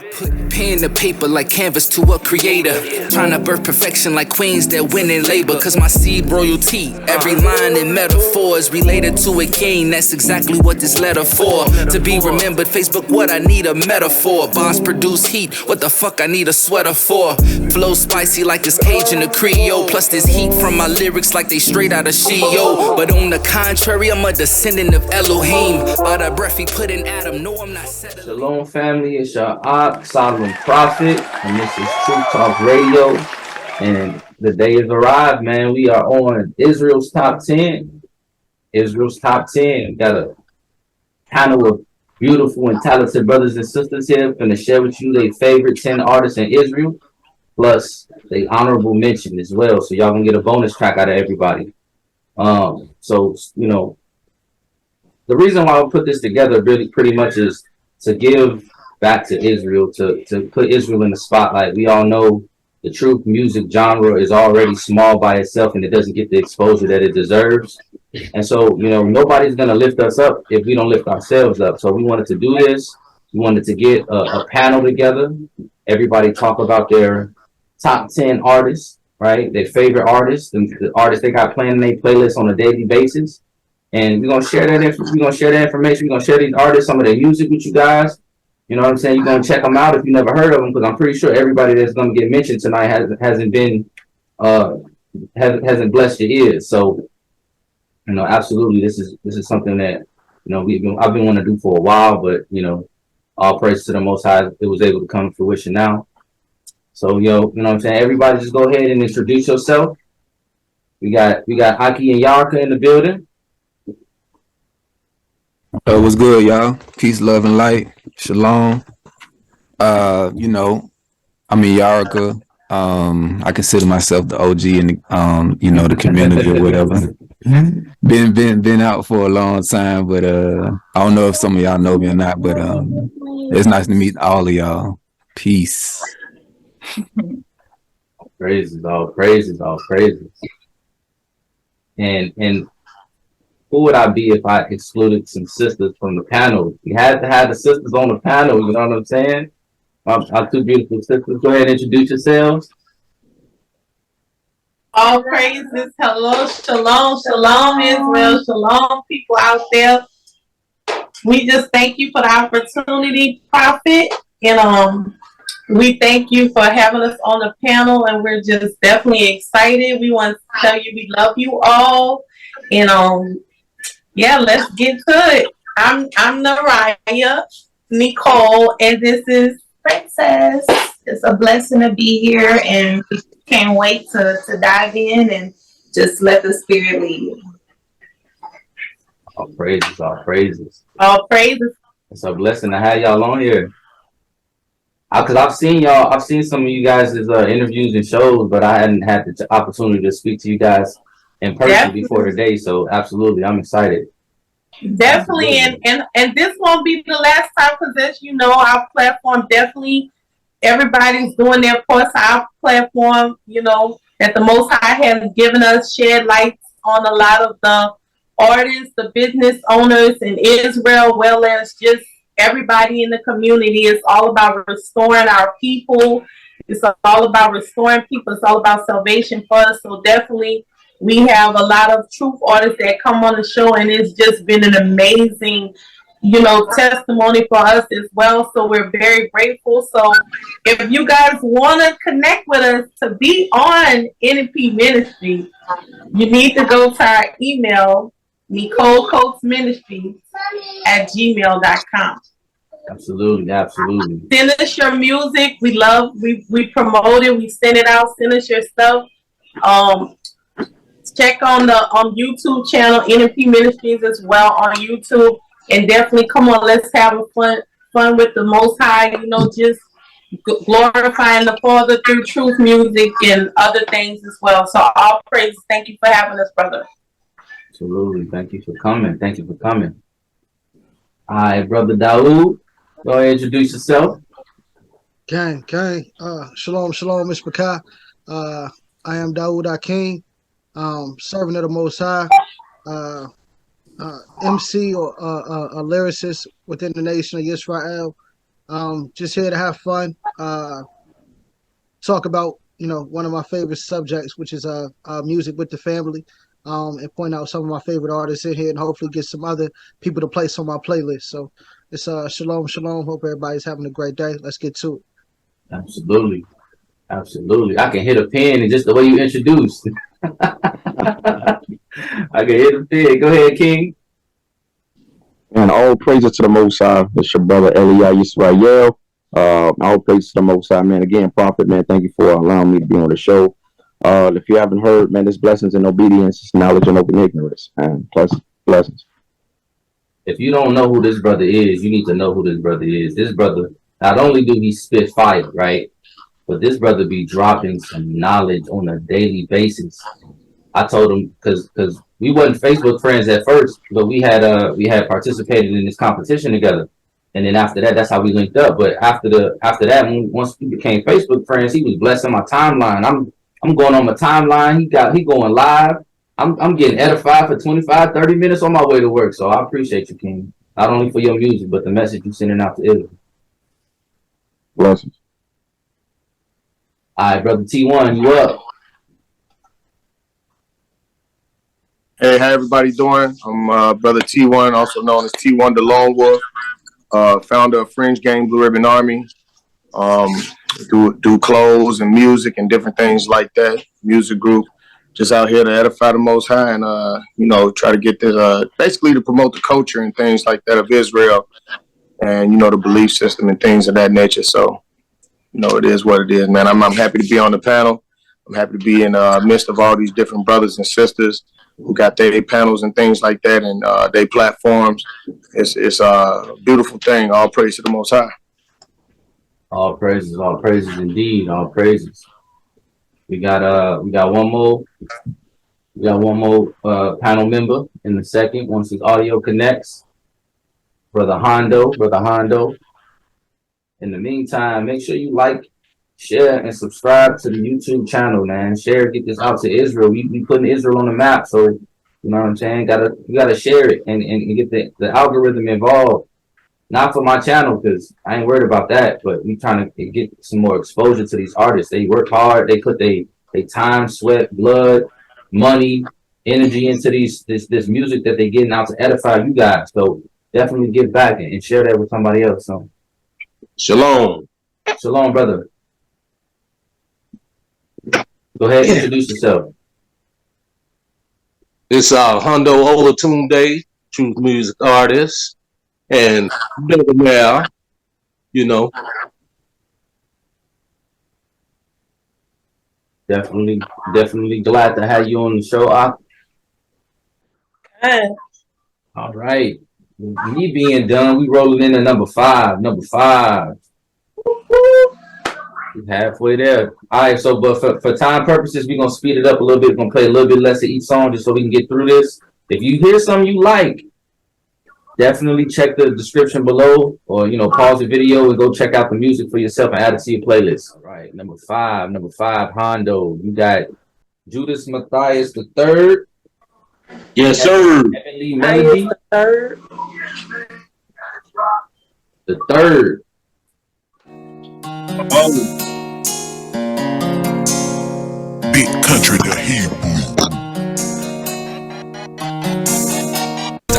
Put pen to paper like canvas to a creator. Trying to birth perfection like queens that win in labor. Cause my seed royalty, every line in metaphor is related to a king. That's exactly what this letter for. To be remembered, Facebook, what I need a metaphor. Bonds produce heat, what the fuck I need a sweater for. Flow spicy like this Cajun or Creole. Plus this heat from my lyrics like they straight out of Shio. But on the contrary, I'm a descendant of Elohim. By the breath he put in Adam, no I'm not settling. Shalom family, it's your Ak Solomon Prophet, and this is Truth Talk Radio. And the day has arrived, man. We are on Israel's Top 10. Israel's Top 10. Got a panel of beautiful and talented brothers and sisters here. Gonna share with you their favorite 10 artists in Israel, plus the honorable mention as well. So y'all gonna get a bonus track out of everybody. So you know, the reason why I put this together really pretty much is to give back to Israel, to put Israel in the spotlight. We all know the truth music genre is already small by itself and it doesn't get the exposure that it deserves. And so, you know, nobody's going to lift us up if we don't lift ourselves up. So we wanted to do this. We wanted to get a panel together. Everybody talk about their top 10 artists, right? Their favorite artists, and the artists they got playing in their playlists on a daily basis. And we're gonna share that information. We're gonna share that information. We're gonna share these artists, some of their music with you guys. You know what I'm saying? You're gonna check them out if you never heard of them, because I'm pretty sure everybody that's gonna get mentioned tonight hasn't blessed your ears. So, you know, absolutely, this is something that I've been wanting to do for a while, but you know, all praise to the Most High, it was able to come to fruition now. So, you know what I'm saying? Everybody, just go ahead and introduce yourself. We got Aki and Yarka in the building. What's good, y'all? Peace, love, and light. Shalom. You know, I'm in Yarika. I consider myself the OG in the the community or whatever. Been out for a long time, but I don't know if some of y'all know me or not, but it's nice to meet all of y'all. Peace. All praises. And who would I be if I excluded some sisters from the panel? We had to have the sisters on the panel, you know what I'm saying? Our two beautiful sisters. Go ahead and introduce yourselves. All praises. Hello, shalom, Israel, shalom, people out there. We just thank you for the opportunity, Prophet, and we thank you for having us on the panel, and we're just definitely excited. We want to tell you we love you all, and yeah, let's get to it. I'm Naraya Nicole, and this is Princess. It's a blessing to be here, and we can't wait to dive in and just let the Spirit lead. All praises. It's a blessing to have y'all on here. Because I've seen some of you guys' interviews and shows, but I hadn't had the opportunity to speak to you guys in person before today. So absolutely, I'm excited. Definitely, and this won't be the last time, because as you know, our platform definitely, everybody's doing their part to our platform, you know, that the Most High has given us, shed lights on a lot of the artists, the business owners in Israel, well as just everybody in the community. It's all about restoring our people. It's all about restoring people. It's all about salvation for us. So definitely, we have a lot of truth artists that come on the show, and it's just been an amazing, testimony for us as well. So we're very grateful. So if you guys want to connect with us to be on NP Ministry, you need to go to our email, NicoleCoatesMinistries@gmail.com. Absolutely. Send us your music. We promote it. We send it out. Send us your stuff. Check on the YouTube channel, NP Ministries, as well on YouTube. And definitely come on, let's have a fun with the Most High, just glorifying the Father through truth music and other things as well. So all praise. Thank you for having us, brother. Absolutely. Thank you for coming. All right, Brother Daoud, go ahead and introduce yourself. Shalom, Mr. Bakai. I am Daoud Akeem, servant of the Most High, MC or a lyricist within the nation of Israel. Just here to have fun. Talk about one of my favorite subjects, which is music with the family. And point out some of my favorite artists in here, and hopefully get some other people to place on my playlist. So it's shalom, shalom. Hope everybody's having a great day. Let's get to it. Absolutely. Absolutely. I can hit a pin and just the way you introduced. I can hit a pin. Go ahead, King. And all praises to the Most High. It's your brother Eliah Yisrael. All praises to the Most High, man. Again, Prophet, man, thank you for allowing me to be on the show. If you haven't heard, man, there's blessings in obedience, it's knowledge and open ignorance, and plus blessings. If you don't know who this brother is, you need to know who this brother is. This brother, not only do he spit fire, right? But this brother be dropping some knowledge on a daily basis. I told him because we wasn't Facebook friends at first, but we had participated in this competition together, and then after that, that's how we linked up. But after that, once we became Facebook friends, he was blessing my timeline. I'm going on my timeline. He going live. I'm getting edified for 25, 30 minutes on my way to work. So I appreciate you, King. Not only for your music, but the message you sending out to Israel. Blessings. All right, brother T1, you up? Hey, how everybody doing? I'm brother T1, also known as T1 the Lone Wolf, founder of Fringe Gang Blue Ribbon Army. Do clothes and music and different things like that. Music group, just out here to edify the Most High and try to get this basically to promote the culture and things like that of Israel, and the belief system and things of that nature. So it is what it is, man. I'm happy to be on the panel. I'm happy to be in the midst of all these different brothers and sisters who got their panels and things like that and their platforms. It's a beautiful thing. All praise to the Most High. All praises indeed, all praises. We got one more panel member in the second once his audio connects. Brother Hondo. In the meantime, make sure you like, share, and subscribe to the YouTube channel, man. Share, get this out to Israel. We putting Israel on the map, so you know what I'm saying. You gotta share it and get the algorithm involved. Not for my channel, because I ain't worried about that, but we trying to get some more exposure to these artists. They work hard, they put they time, sweat, blood, money, energy into this music that they getting out to edify you guys. So definitely give back and share that with somebody else. So Shalom. Shalom, brother. Go ahead, introduce yourself. It's Hondo Olatunde, truth music artist, and millionaire, Definitely glad to have you on the show. All right. Me being done, we rolling into number five. We're halfway there. All right, so but for time purposes, we're gonna speed it up a little bit. We're gonna play a little bit less of each song just so we can get through this. If you hear something you like, definitely check the description below, or pause the video and go check out the music for yourself and add it to your playlist. All right, number five, Hondo. You got Judas Matthias the Third. Yes, sir. Heavenly Melody. The third. Big country the Hebrew.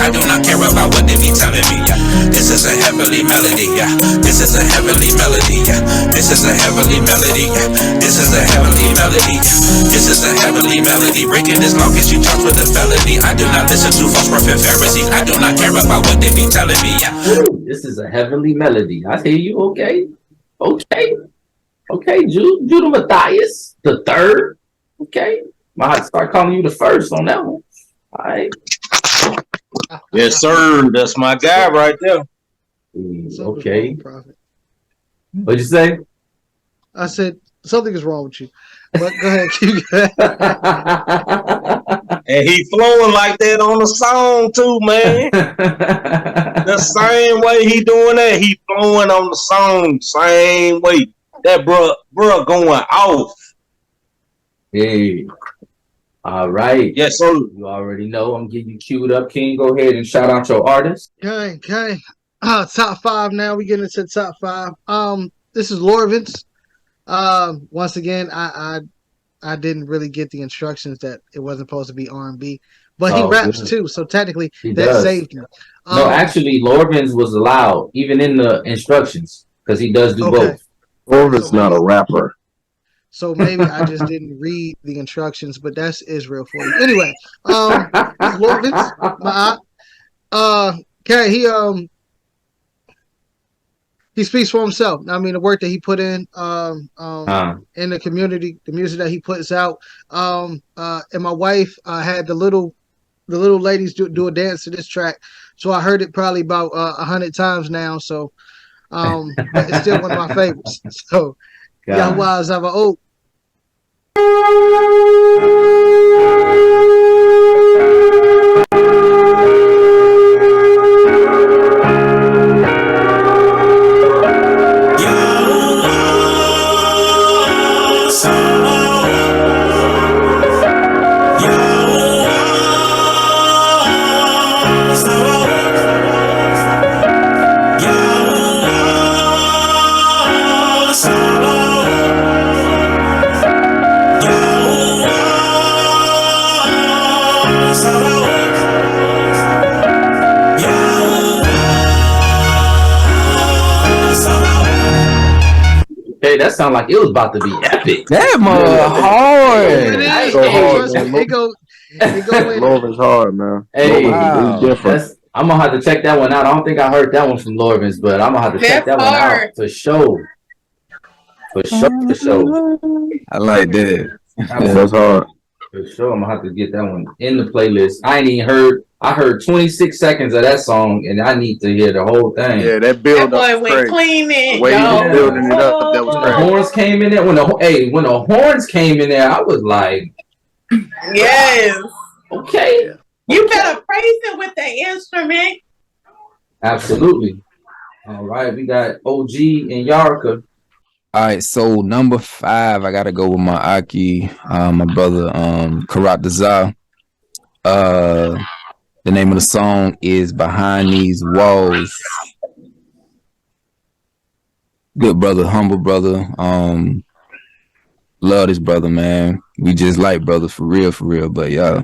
I do not care about what they be telling me. This is a heavenly melody. This is a heavenly melody. This is a heavenly melody. This is a heavenly melody. This is a heavenly melody. Breaking as long as you talk with a felony. I do not listen to false prophet Pharisees. I do not care about what they be telling me. This is a heavenly melody. I hear you. Okay, Judah Matthias the Third. Okay, might start calling you the first on that one. All right. Yes, sir. That's my guy right there. Okay. What'd you say? I said something is wrong with you. But go ahead, keep going. And he flowing like that on the song too, man. The same way he doing that, he flowing on the song, same way. That bruh going off. Hey. All right. Yes, sir. You already know I'm getting you queued up. King, go ahead and shout out your artist. Okay. Top five now. We get into top five. This is Lorvins. Once again, I didn't really get the instructions that it wasn't supposed to be R&B, but he raps good. too, so technically He that does. saved me. No, actually, Lorvins was allowed, even in the instructions, because he does do Okay. both. Lorvin's not a rapper. So maybe I just didn't read the instructions, but that's Israel for you. Anyway, Lorvins, okay, he speaks for himself. I mean, the work that he put in the community, the music that he puts out. And my wife had the little ladies do a dance to this track, so I heard it probably about 100 times now. So, but it's still one of my favorites. So, Yahweh Zavaot. Hey, that sounded like it was about to be epic. That mother hard. It go in. Lorvin's hard, man. Hey, Wow. He's different. I'm gonna have to check that one out. I don't think I heard that one from Lorvins, but I'm gonna have to check that That's one hard. out for sure. For sure. I like that. That's hard. For sure, I'm gonna have to get that one in the playlist. I heard 26 seconds of that song, and I need to hear the whole thing. Yeah, that That build boy up was went crazy. cleaning. The way he was yo. building it up, that was The crazy. horns came in there. When the horns came in there, I was like, Yes. okay, You better praise him with the instrument. absolutely. All right, we got OG and Yarka. All right, so number 5, I gotta go with my Aki, my brother, Karat Dazar. The name of the song is Behind These Walls. Good brother, humble brother. Love this brother, man. We just like brothers for real, but yeah.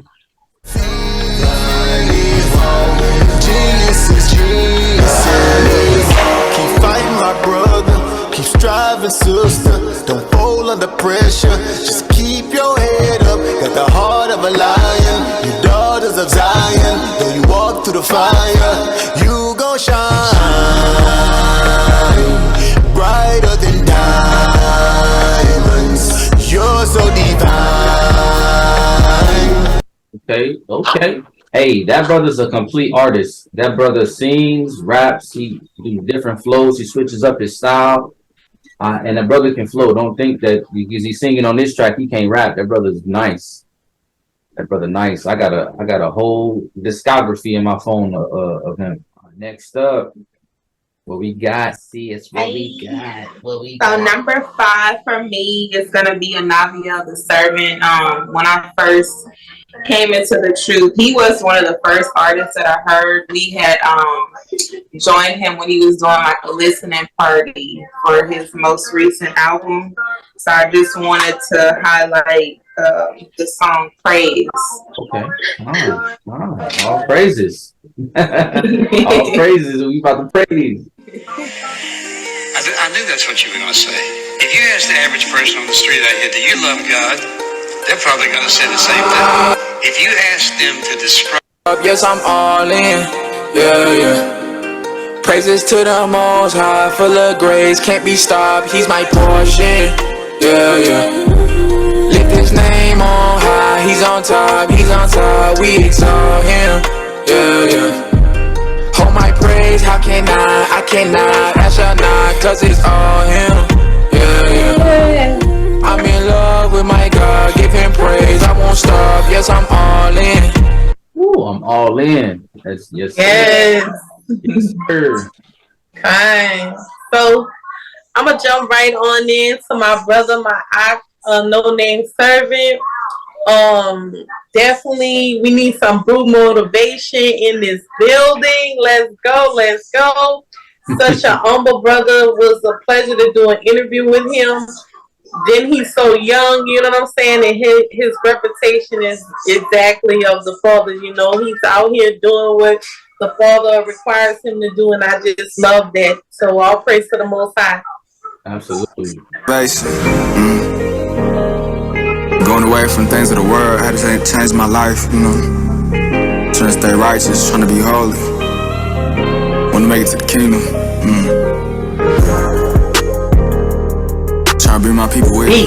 Keep fighting, my brother. Keep striving, sister. Don't fall under pressure. Just keep your head up. Got the heart of a lion. You daughters of Zion. Though you walk through the fire, you gon' shine brighter than diamonds. You're so divine. Okay. Hey, that brother's a complete artist. That brother sings, raps, he do different flows, he switches up his style. And that brother can flow. Don't think that because he's singing on this track, he can't rap. That brother's nice. That brother nice. I got a whole discography in my phone of him. Next up, what we got, sis? What we got? So number 5 for me is gonna be Anavia the Servant. When I first came into the truth, he was one of the first artists that I heard. We had joined him when he was doing like a listening party for his most recent album. So I just wanted to highlight the song Praise. Okay. All praises. All praises. We about to praise. I knew that's what you were going to say. If you ask the average person on the street out here, do you love God? They're probably going to say the same thing. If you ask them to describe... Yes, I'm all in. Yeah. Praises to the Most High, full of grace, can't be stopped. He's my portion. Yeah. Lift his name on high. He's on top. We exalt him. Yeah. Hold my praise, how can I cannot, I shall not, cause it's all him. Yeah. I'm in love with my God, give him praise, I won't stop, yes, I'm all in. Ooh, I'm all in. That's yes. Yes. Yes, sir. Fine. So I'm gonna jump right on in to my brother, my No Name Servant. Definitely, we need some brew motivation in this building. Let's go, let's go. Such an humble brother. It was a pleasure to do an interview with him. Then he's so young, you know what I'm saying? And his reputation is exactly of the Father. You know, he's out here doing what the Father requires him to do, and I just love that. So all praise to the Most High. Absolutely. Basic. Going away from things of the world, had to change my life, you know. Trying to stay righteous, trying to be holy. Want to make it to the kingdom. Trying to bring my people with me.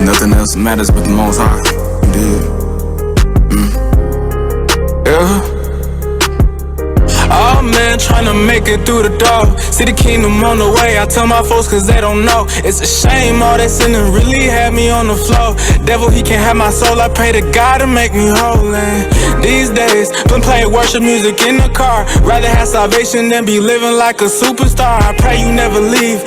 Nothing else matters but the Most High. Yeah. Oh man, trying to make it through the door. See the kingdom on the way. I tell my folks cause they don't know. It's a shame all that sinning really had me on the floor. Devil, he can't have my soul. I pray to God to make me whole. And these days, been playing worship music in the car. Rather have salvation than be living like a superstar. I pray you never leave.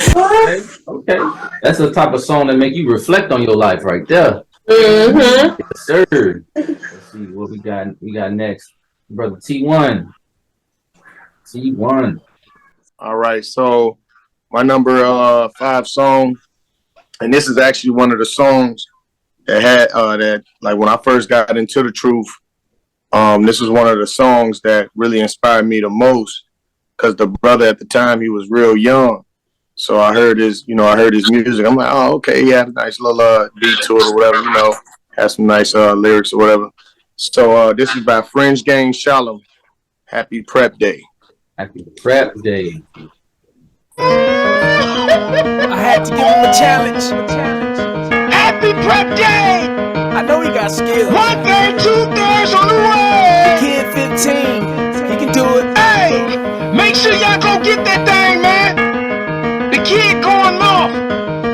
Okay. That's the type of song that make you reflect on your life right there. Mm-hmm. Yes, sir. Let's see what we got. We got next. Brother T1. T1. All right, so my number 5 song, and this is actually one of the songs that had that, like, when I first got into the truth. This is one of the songs that really inspired me the most, because the brother at the time, he was real young. So I heard his music. I'm like, oh, okay, he had a nice little beat to it or whatever, you know, had some nice lyrics or whatever. So this is by Fringe Gang Shalom. Happy Prep Day. Happy Prep Day. I had to give him a challenge. Happy Prep Day! I know he got skills. 1/3, 2/3 on the way. The kid 15, he can do it. Hey, make sure y'all go get that thing, man. The kid going off.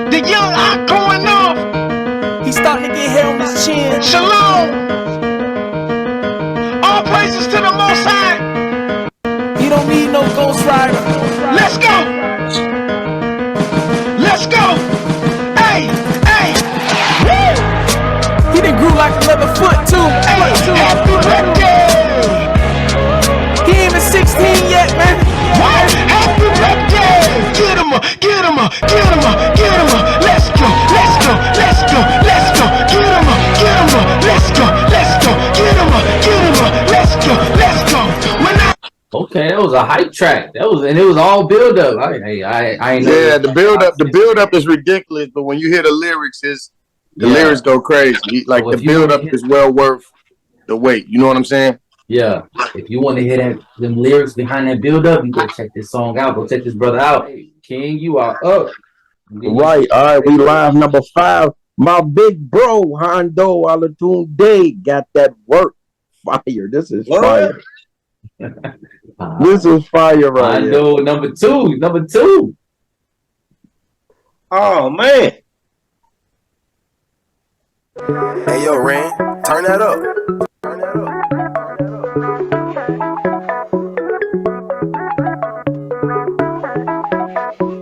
The young hot going off. He's starting to get hair on his chin. Shalom. All praises to the Most High. He don't need no Ghost Rider. Let's go. Let's go. Hey, hey. Woo. He done grew like another foot too. Hey, happy birthday. He ain't even 16 yet, man. What? Happy birthday. Get him up, get him up, get him up, get him up. Let's go, let's go, let's go, let's go. Get him up, get him up. Let's go, let's go. Get him up, get him up. Let's go, let's go. Okay, that was a hype track. It was all build up. I ain't know. Yeah, the build up is ridiculous, but when you hear the lyrics, the lyrics go crazy. The build up is well worth the wait. You know what I'm saying? Yeah. If you want to hear them lyrics behind that build up, you go check this song out. Go check this brother out. Hey, King, you are up. Right. All right. We live number 5. My big bro Hondo Alatun Day got that work. Fire. This is fire. This is fire right here. Hondo number 2. Number 2. Oh man. Hey yo, Ren, turn that up.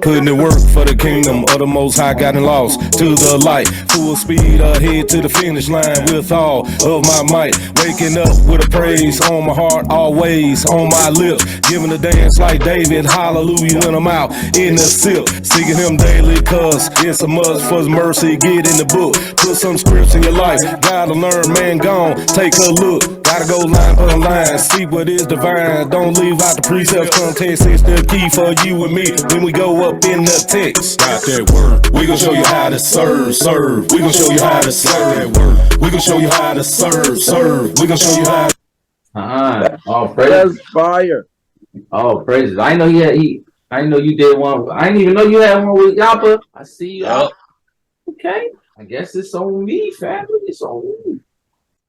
Putting in work for the kingdom of the Most High, gotten lost to the light. Full speed ahead to the finish line with all of my might. Waking up with a praise on my heart, always on my lips. Giving a dance like David, hallelujah, when I'm out in the silk. Seeking him daily, cause it's a must for his mercy. Get in the book, put some scripts in your life. Gotta learn, man, gone, take a look. Gotta go line per line, see what is divine. Don't leave out the precepts, context is the key for you and me. When we go up in the text, got that word. We gon' show you how to serve. We gon' show you how to serve that word. We gon' show you how to serve. We gon' show you how to. All praises. That's fire. All praises. I know I know you did one. I didn't even know you had one with Yappa. I see you. Yep. Okay. I guess it's on me, family. It's on me.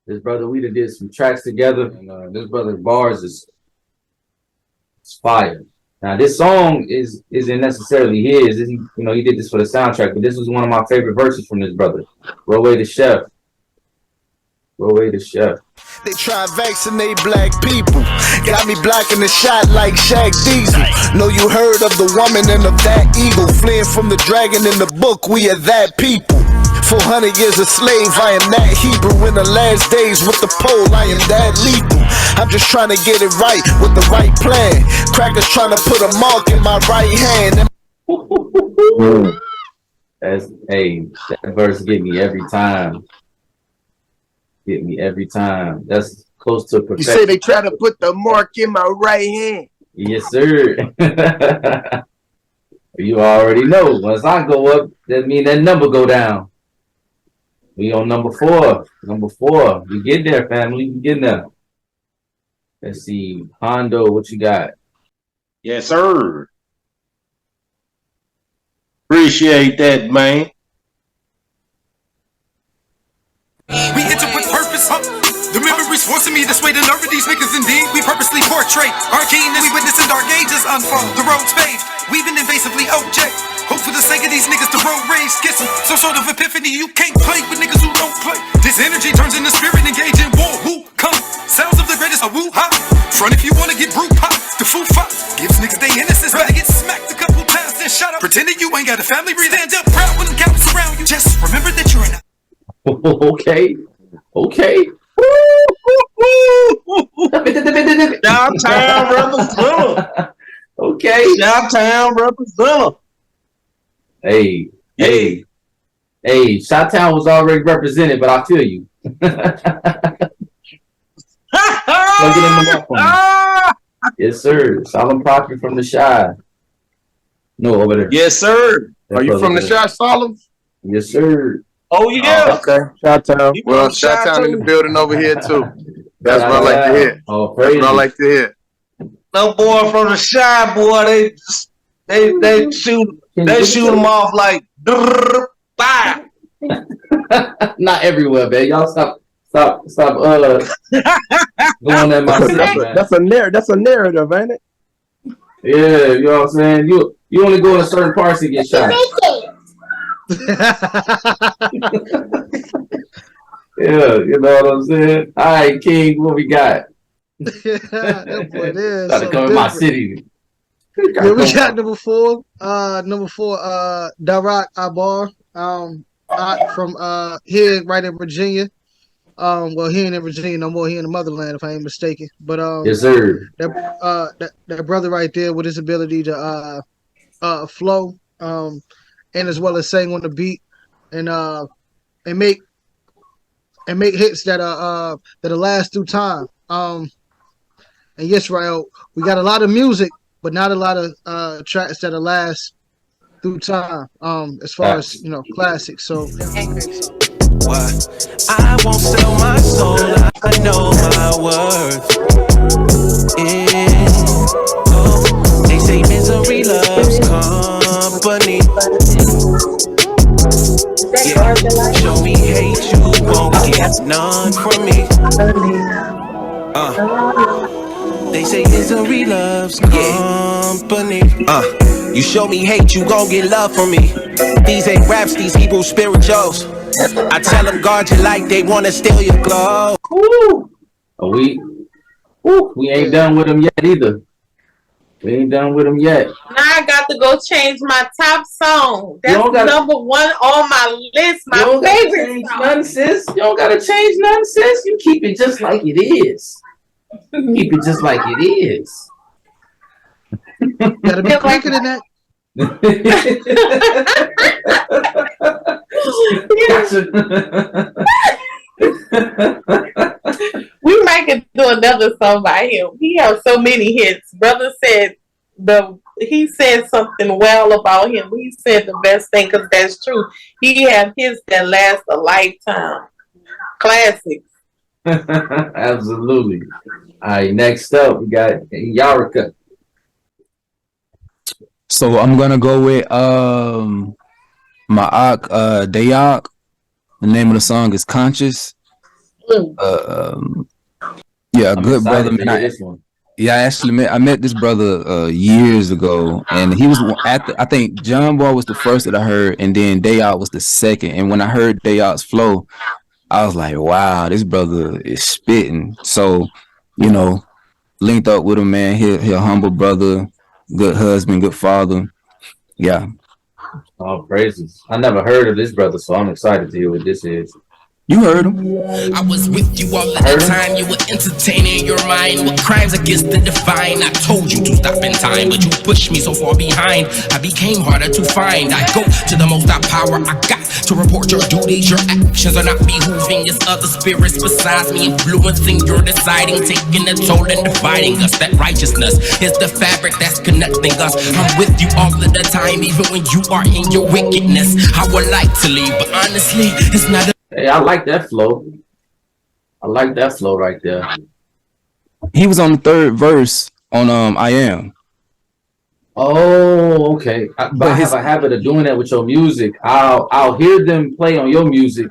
This brother, we did some tracks together, and this brother's bars is fire. Now, this song isn't necessarily his. He did this for the soundtrack, but this was one of my favorite verses from this brother. Roe the Chef. Roe the Chef. They try and vaccinate black people. Got me blocking the shot like Shaq Diesel. Know you heard of the woman and of that eagle. Fleeing from the dragon in the book, we are that people. 400 years a slave, I am that Hebrew. In the last days with the pole, I am that lethal. I'm just trying to get it right with the right plan. Crackers trying to put a mark in my right hand. That verse get me every time. Get me every time. That's close to perfection. You say they try to put the mark in my right hand. Yes, sir. You already know. Once I go up, that mean that number go down. We on number 4. Number 4. We get there, family. We getting there. Let's see. Hondo, what you got? Yes, sir. Appreciate that, man. We enter with purpose, The memories forcing me to sway the nerve of these niggas indeed. We purposely portray our keenness. We witnessing dark ages unfold. The road's paved. We even invasively object. Hope for the sake of these niggas, the road rage gets some sort of epiphany. You can't play with niggas who don't play. This energy turns into spirit, engage in war. Who come? Sounds of the greatest, a woo ha. Front if you wanna get brute pop. The foo fop gives niggas they innocence. Better get smacked a couple times, then shut up. Pretending you ain't got a family, breathe. Stand up proud when them cowards around you. Just remember that you're in a Okay. Downtown representative. Okay. Downtown representative. Hey. Chi-Town was already represented, but I feel you. Yes, sir. Solemn Prophet from the Shy. No, over there. Yes, sir. Are you from the Shy, Solemn? Yes, sir. Oh, yeah. Okay. Chi-Town. Well, Chi-Town in the building over here, too. That's what I like to hear. Oh, that's what I like to hear. No boy from the Shy, boy, they shoot them off like bye. Not everywhere, man. Y'all stop going at my sister. That's a narrative, ain't it? Yeah, you know what I'm saying? You only go in certain parts to get shot. Yeah, you know what I'm saying? All right, King, what we got? That boy there. Try to come in my city. Yeah, we got number 4. Number 4, Darak Abar. From here, right in Virginia. Well, he ain't in Virginia no more. He in the motherland, if I ain't mistaken. But yes, sir. That brother right there with his ability to flow, and as well as sing on the beat, and make hits that'll last through time. And yes, Rael, we got a lot of music, but not a lot of tracks that'll last through time. As far as classics. So. What? I won't sell my soul. I know my worth. They say misery loves company. Yeah. Show me hate, you won't get none from me. They say misery loves company. You show me hate, you gon' get love from me. These ain't raps, these Hebrew spirituals. I tell them guard you like they wanna steal your glow. We ain't done with them yet either. We ain't done with them yet. Now I got to go change my top song. That's number 1 on my list. My favorite song. Nothing, sis. You don't gotta change nothing, sis. You keep it just like it is. Keep it just like it is. Gotta be quicker than that. We might could do another song by him. He has so many hits. Brother said he said something well about him. He said the best thing because that's true. He have hits that last a lifetime. Classics. Absolutely. All right, next up we got Yarika. So I'm gonna go with Ma'ak Dayak. The name of the song is Conscious. Yeah, a good brother. Man, I met this brother years ago, and he was I think John Boy was the first that I heard, and then Dayak was the second. And when I heard Dayak's flow, I was like, wow, this brother is spitting. So, linked up with him, man. He a humble brother, good husband, good father. Yeah. All praises. I never heard of this brother, so I'm excited to hear what this is. You heard him. I was with you all of the time. You were entertaining your mind with crimes against the divine. I told you to stop in time, but you pushed me so far behind. I became harder to find. I go to the most high power I got to report your duties. Your actions are not behooving. It's other spirits besides me influencing your deciding, taking a toll and dividing us. That righteousness is the fabric that's connecting us. I'm with you all of the time, even when you are in your wickedness. I would like to leave, but honestly, it's not a Hey, I like that flow. I like that flow right there. He was on the third verse on I Am. Oh, okay. But I have a habit of doing that with your music. I'll hear them play on your music,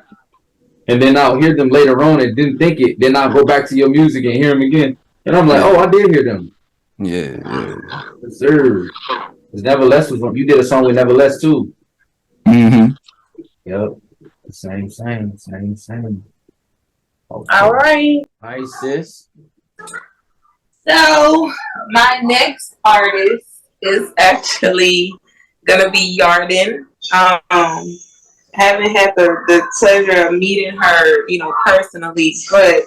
and then I'll hear them later on and didn't think it. Then I'll go back to your music and hear them again, and I'm like, oh, I did hear them. Yeah. Yes, sir. 'Cause Nevertheless was one. You did a song with Nevertheless too. Mm-hmm. Yep. Same. Okay. All right. Hi, sis. So my next artist is actually gonna be Yarden. Haven't had the pleasure of meeting her, personally, but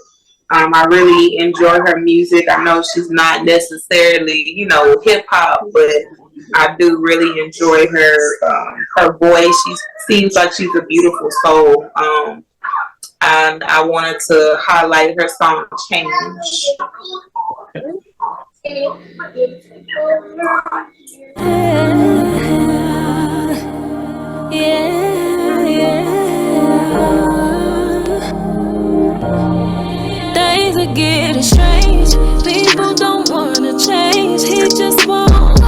I really enjoy her music. I know she's not necessarily, hip hop, but I do really enjoy her voice. She seems like she's a beautiful soul. And I wanted to highlight her song Change. Things are getting strange. People don't wanna change. He just won't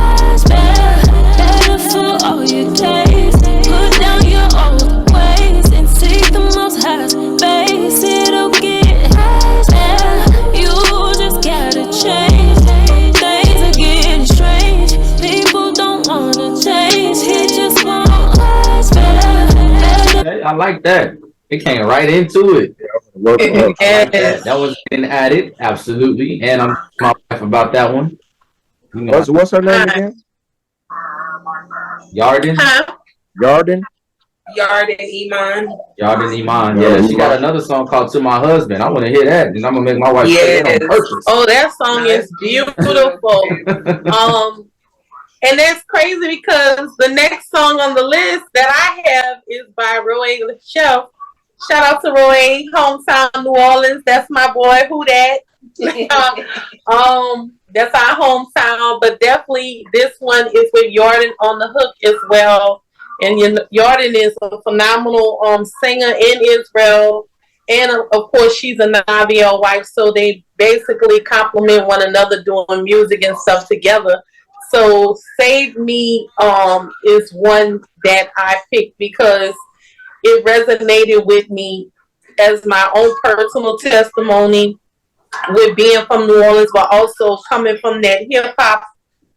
better for all your days. Put down your old ways and seek the most high space. It'll get better. You just gotta change. Things are getting strange. People don't wanna change. He just won't better. I like that. It came right into it. That was been added, absolutely. And I'm my wife about that one. What's her name again? Yarden. Yarden. Yarden Iman. Yarden Iman. Yeah, she got another song called "To My Husband." I want to hear that, and I'm gonna make my wife play it on purpose. Oh, that song is beautiful. And that's crazy because the next song on the list that I have is by Roy Chef. Shout out to Roy, hometown New Orleans. That's my boy. Who that? That's our hometown. But definitely, this one is with Yarden on the hook as well. And Yarden is a phenomenal singer in Israel, and of course, she's a Naviel wife. So they basically complement one another doing music and stuff together. So Save Me is one that I picked because it resonated with me as my own personal testimony with being from New Orleans, but also coming from that hip hop,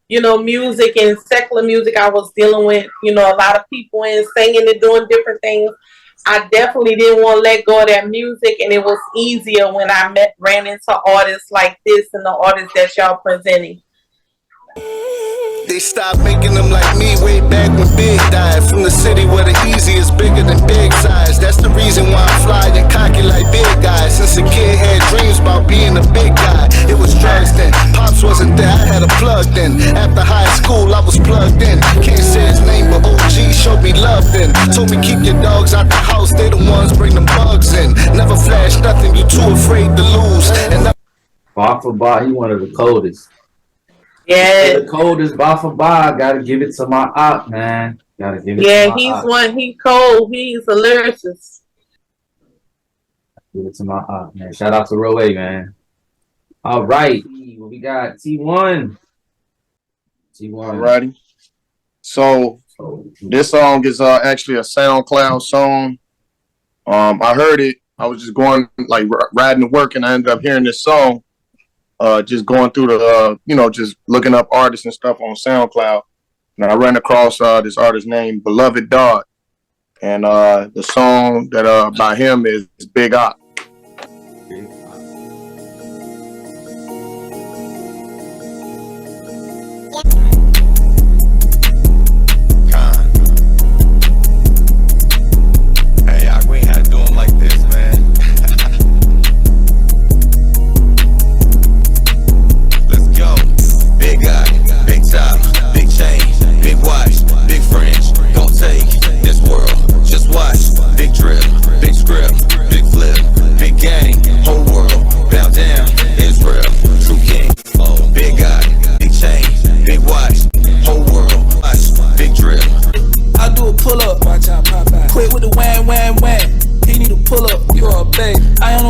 music and secular music I was dealing with, a lot of people in singing and doing different things. I definitely didn't want to let go of that music, and it was easier when I ran into artists like this and the artists that y'all presenting. They stopped making them like me way back when Big died. From the city where the easy is bigger than big size. That's the reason why I'm fly and cocky like big guys. Since a kid had dreams about being a big guy. It was drugs then, Pops wasn't there, I had a plug then. After high school I was plugged in. Can't say his name but OG showed me love then. Told me keep your dogs out the house, they the ones bring them bugs in. Never flash nothing, you too afraid to lose. And Bar for bar, he one of the coldest. Yeah, the coldest bar for bar. Gotta give it to my op, man. Gotta give it. Yeah, to my he's op. one. He's cold. He's a lyricist. Give it to my op, man. Shout out to Roe, man. All right, we got T1. Alrighty. So this song is actually a SoundCloud song. I heard it. I was just going like riding to work, and I ended up hearing this song. Just going through the, just looking up artists and stuff on SoundCloud. And I ran across this artist named Beloved Dog. And the song that by him is Big Op.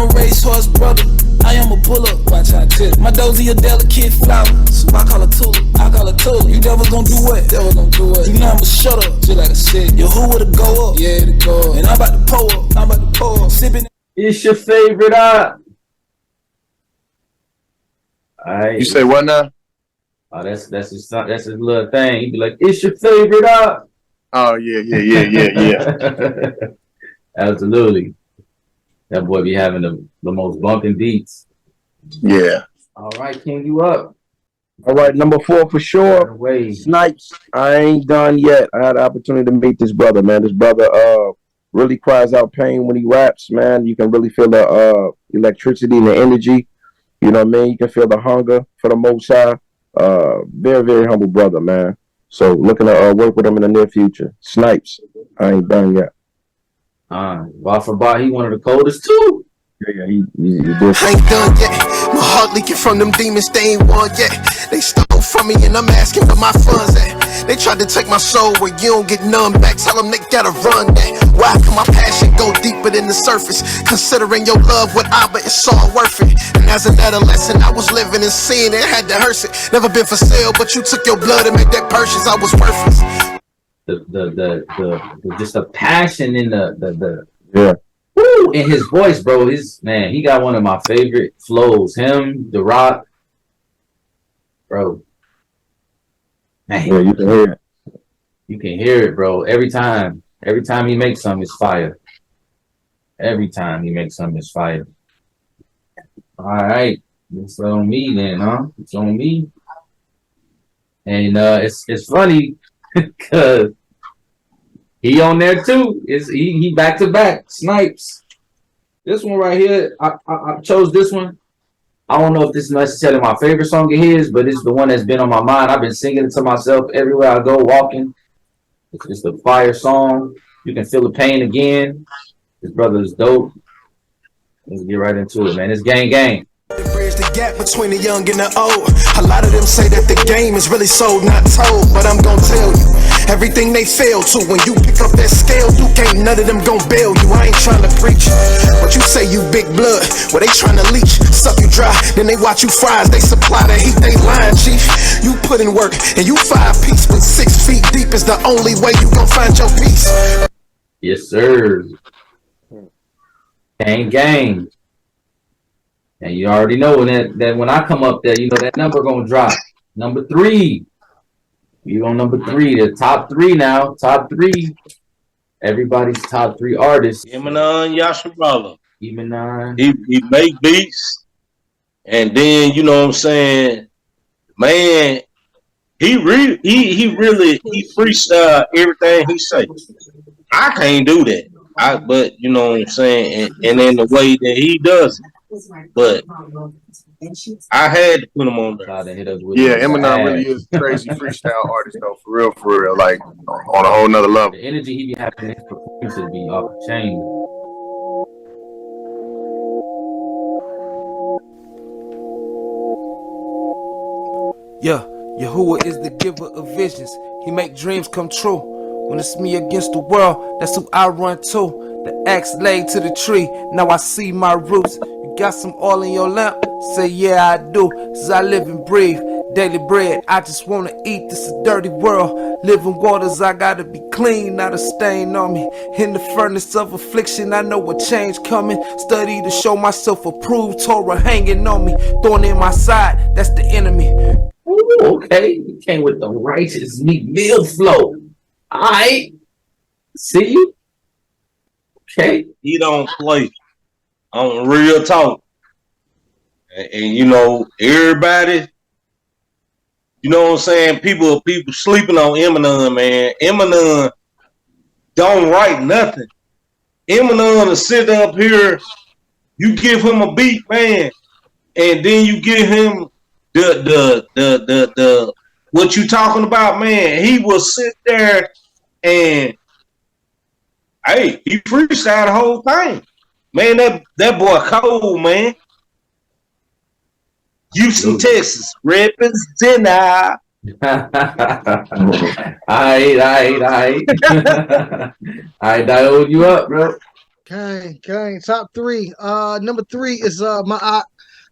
a racehorse, brother. I am a bullet. Watch how I tip. My dozy a delicate flower, so I call her tulip. I call her tulip. You devil gon' do what? Devil gon' do what? You know I'ma shut up, just like I said. Yo, who would go up? Yeah, to go up. And I'm about to pull up. I'm about to pull up. Sipping. It's your favorite art. Alright. You say what now? Oh, that's his little thing. He'd be like, "It's your favorite art." Oh yeah. Absolutely. That boy be having the most bumping beats. Yeah. All right, King, you up? All right, number 4 for sure. Snipes. I ain't done yet. I had the opportunity to meet this brother, man. This brother really cries out pain when he raps, man. You can really feel the electricity and the energy. You know what I mean? You can feel the hunger for the Most High. Very, very humble brother, man. So looking to work with him in the near future. Snipes. I ain't done yet. Bar for bar, he one of the coldest too. Yeah, he I ain't done yet. My heart leaking from them demons, they ain't won yet. They stole from me and I'm asking where my funds at. They tried to take my soul where you don't get none back. Tell them they gotta run that. Why can my passion go deeper than the surface? Considering your love with Abba, it's all worth it. And as an adolescent, I was living in sin and had to hearse it. Never been for sale, but you took your blood and made that purchase. I was worthless. The just the passion in the yeah. Woo, in his voice, bro. He got one of my favorite flows. Him, The Rock, bro. Man, yeah, you can hear it. You can hear it, bro. Every time he makes something, it's fire. Every time he makes something, it's fire. All right, it's on me then, huh? It's on me. And it's funny because he on there too. He back to back Snipes. This one right here, I chose this one. I don't know if this is necessarily my favorite song of his, but it's the one that's been on my mind. I've been singing it to myself everywhere I go, walking. It's the fire song. You can feel the pain again. His brother is dope. Let's get right into it, man. It's gang gang. Bridge the gap between the young and the old. A lot of them say that the game is really sold, not told. But I'm gonna tell you, everything they fail to. When you pick up that scale, you ain't none of them gon' bail you. I ain't trying to preach, but you say you big blood. Well, they trying to leech, suck you dry. Then they watch you fries, they supply the heat, they lying, chief. You put in work, and you 5 piece, but 6 feet deep is the only way you gon' find your peace. Yes, sir. Gang gang. And you already know that when I come up there, you know that number gonna drop. Number 3. You on number 3, the top 3 now. Top 3. Everybody's top 3 artists. Eminem, Yasharala. Eminem. He make beats. And then, you know what I'm saying, man, he really freestyle everything he say. I can't do that. But you know what I'm saying, and in the way that he does it. But I had to put him on there. Yeah, Eminem really is a crazy freestyle artist though, for real, like on a whole nother level. The energy he be having in his performances be off the chain. Yeah, Yahuwah is the giver of visions. He make dreams come true. When it's me against the world, that's who I run to. The axe laid to the tree, now I see my roots. You got some oil in your lamp? Say yeah I do, cause I live and breathe daily bread. I just wanna eat, this is a dirty world. Living waters, I gotta be clean, not a stain on me. In the furnace of affliction, I know a change coming. Study to show myself approved, Torah hanging on me. Thorn in my side, that's the enemy. Ooh, okay, you came with the righteous Meek Mill flow. Alright, see you. Okay, he don't play on real talk, and you know everybody. You know what I'm saying? People sleeping on Eminem, man. Eminem don't write nothing. Eminem to sit up here, you give him a beat, man, and then you give him the what you talking about, man. He will sit there and hey, he freestyled the whole thing. Man, that boy cold, man. Houston, Texas, represent now. I hold you up, bro. Okay. Top three. Number 3 is my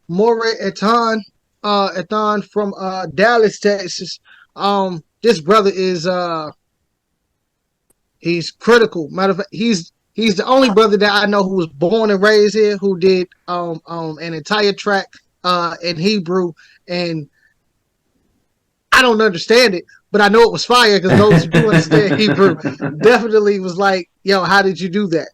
More Etan from Dallas, Texas. This brother is he's critical. Matter of fact, he's the only brother that I know who was born and raised here who did an entire track in Hebrew, and I don't understand it, but I know it was fire because those who do understand Hebrew definitely was like, yo, how did you do that?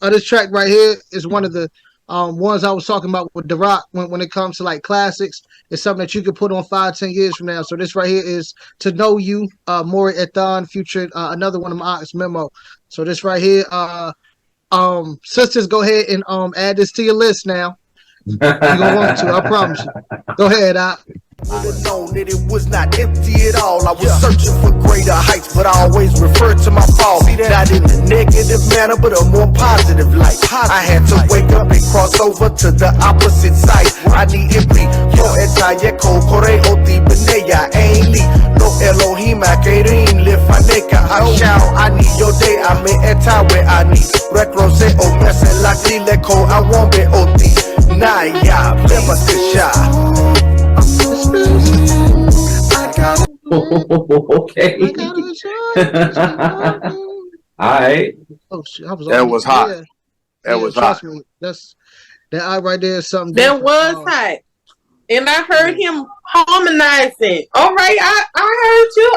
This track right here is one of the ones I was talking about with The Rock when it comes to like classics. It's something that you could put on 5-10 years from now. So this right here is To Know You, More Ethan featured another one of my Ox Memo. So this right here, sisters, go ahead and add this to your list now. You're gonna want to, I promise you. Go ahead, Would have known that it was not empty at all. I was searching for greater heights, but I always referred to my fall. Not in a negative manner, but a more positive light. I had to wake up and cross over to the opposite side. I need empty. Yo etaye ko kore oti beneya ainli. No Elohim akerin lefaneka. Ashao I need your day. I me etawe I need. Rekrose o mese lakli leko I won't be oti. Naya plema kisha. Okay. All right. Oh shit, That was hot. Yeah. That was hot. Me, that eye right there is something. That was hot. And I heard him harmonizing. All right, I heard you.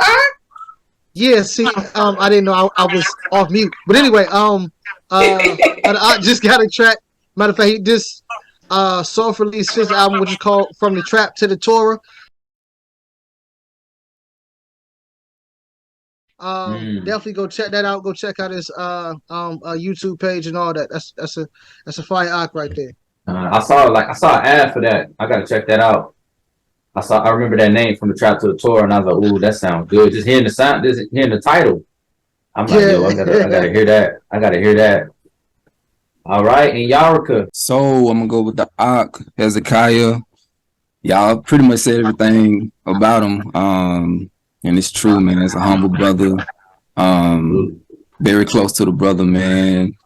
Yeah, see, I didn't know I was off mute. But anyway, I just got a track. Matter of fact, he just soft released his album, which is called From the Trap to the Torah. Definitely go check that out. Go check out his YouTube page and all that. That's a fire arc right there. I saw an ad for that. I gotta check that out. I remember that name, From the Trap to the Torah, and I was like, ooh, that sounds good. Just hearing the sound, just hearing the title. I'm like, yo, I gotta hear that. I gotta hear that. All right, and Yarika. So I'm gonna go with the Ak, Hezekiah. Y'all pretty much said everything about him. And it's true, man. It's a humble brother. Very close to the brother, man.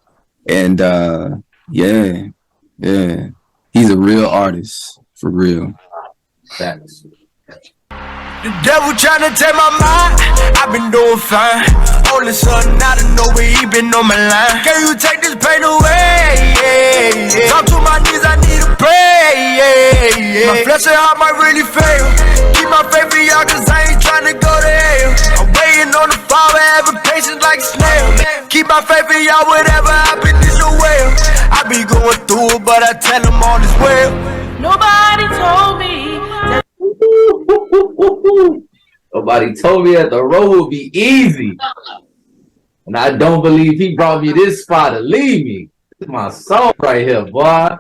And yeah. He's a real artist, for real. Thanks. The devil tryna take my mind, I've been doing fine. Only son out of nowhere, he been on my line. Can you take this pain away? Talk to my knees, I need to pray. My flesh and heart might really fail. Keep my faith in y'all, cause I ain't tryna go to hell. I'm waiting on the Father, having patience like a snail. Keep my faith in y'all, whatever happens is your will. I be going through it, but I tell them all is well. Nobody told me that. Nobody told me that the road would be easy. And I don't believe he brought me this far to leave me. This is my song right here, boy.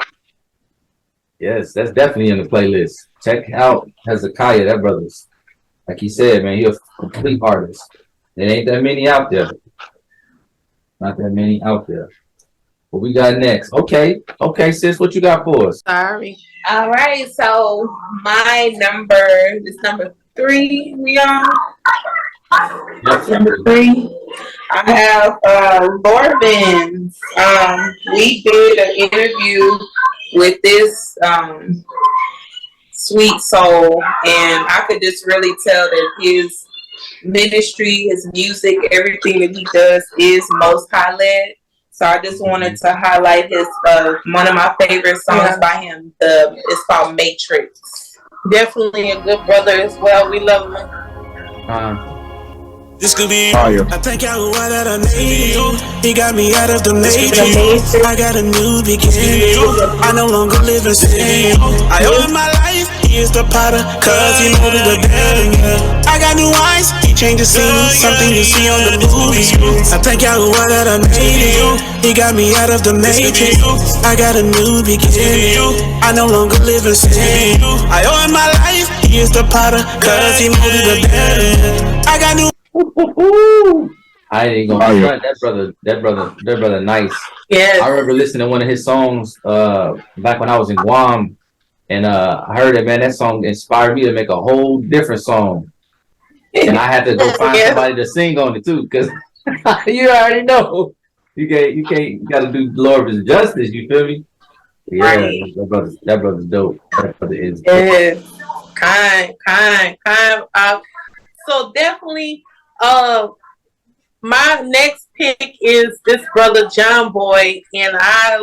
Yes, that's definitely in the playlist. Check out Hezekiah. That brother's, like he said, man, he's a complete artist. There ain't that many out there. Not that many out there. What we got next? Okay, sis, what you got for us? Sorry. All right, so my number is number 3. We are number 3. I have Laura Benz. We did an interview with this sweet soul, and I could just really tell that his ministry, his music, everything that he does is Most High led. So I just wanted to highlight his one of my favorite songs by him. It's called Matrix. Definitely a good brother as well. We love him. This could be fire. I thank Yahweh that I made you. He got me out of the matrix. I got a new beginning. I no longer live in sin. I owe him my life. He is the potter, cause he molded the better. I got new eyes. He changed the scene. Something you see on the movie screen. I thank Yahweh that I made you. He got me out of the matrix. I got a new beginning. I no longer live in sin. I owe him my life. He is the potter, cause he molded the better. I got new. I ain't gonna front. That brother nice. Yeah. I remember listening to one of his songs back when I was in Guam, and I heard it, man. That song inspired me to make a whole different song. And I had to go find somebody to sing on it too, because you already know You gotta do Lord justice, you feel me? Yeah, Right. that brother's dope. That brother is dope. Yes. Kind. So definitely, my next pick is this brother John Boy, and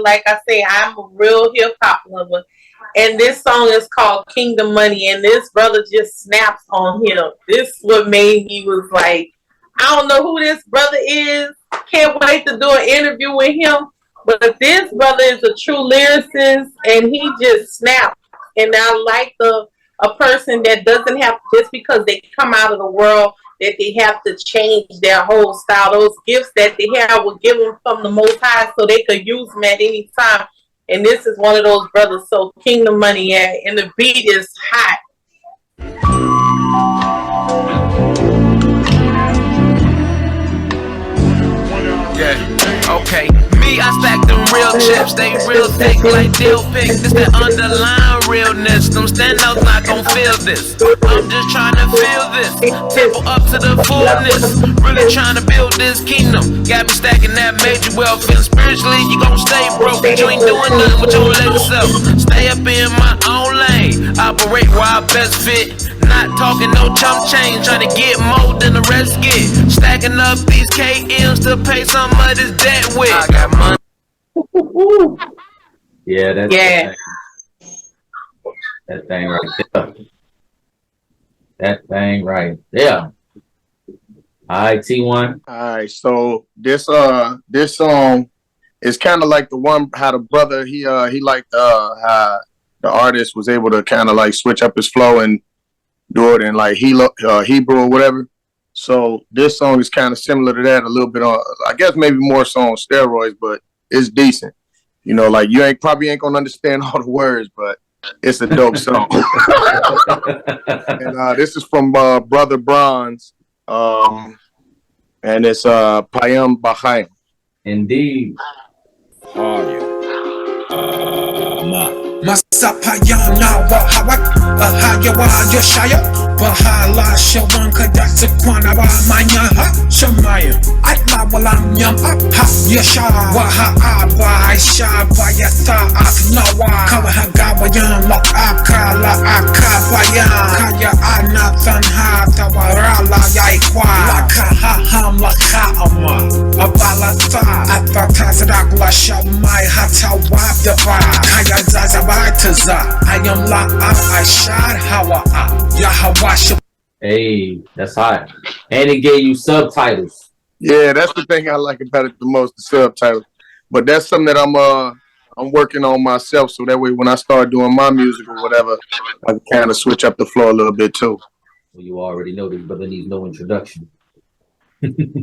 like I say, I'm a real hip hop lover, and this song is called Kingdom Money, and this brother just snaps on him. This what made me was like, I don't know who this brother is. Can't wait to do an interview with him. But this brother is a true lyricist, and he just snaps. And I like a person that doesn't have, just because they come out of the world, that they have to change their whole style. Those gifts that they have were given from the Most High, so they could use them at any time. And this is one of those brothers. So Kingdom Money, yeah, and the beat is hot. Yeah, okay. Me, I stack them real chips, they real thick like dill pics. This that underlying realness, them standouts not gon' feel this. I'm just trying to feel this, temple up to the fullness. Really trying to build this kingdom. Got me stacking that major wealth, and spiritually you gon' stay broke. But you ain't doing nothing with your leg self. Stay up in my own lane, operate where I best fit. Not talking no chump change, trying to get more than the rest get. Stacking up these KMs to pay some of this debt with. I got money. Yeah, that's yeah. That thing right there. That thing right there. All right, T1. All right, so this song is kind of like the one how the brother he liked how the artist was able to kind of like switch up his flow and do it in like Hebrew or whatever. So this song is kind of similar to that, a little bit on, I guess maybe more so on steroids, but it's decent. You know, like you probably ain't gonna understand all the words, but it's a dope song. And this is from Brother Bronze, and it's Payam Bahaim. Indeed. Masapayana wa hawak Ahayawa Yoshaya Bahala Shawan Kadatsa Kwanaba Manya Shamaya Atla Walam Yam Ha Yasha Waha Aba Aisha Bayata Atnawa Kawahagawa Yam Lak Akala Akabayam Kaya Anathan Hatawarala Yaikwa Laka Haham Laka Ama Abalata Atatasakla Shamai Hatawabdava Kaya Zazaba I am la I shot Hawa Yahawash. Hey, that's hot. And it gave you subtitles. Yeah, that's the thing I like about it the most, the subtitles. But that's something that I'm working on myself, so that way when I start doing my music or whatever, I can kind of switch up the flow a little bit too. Well, you already know this, brother needs no introduction.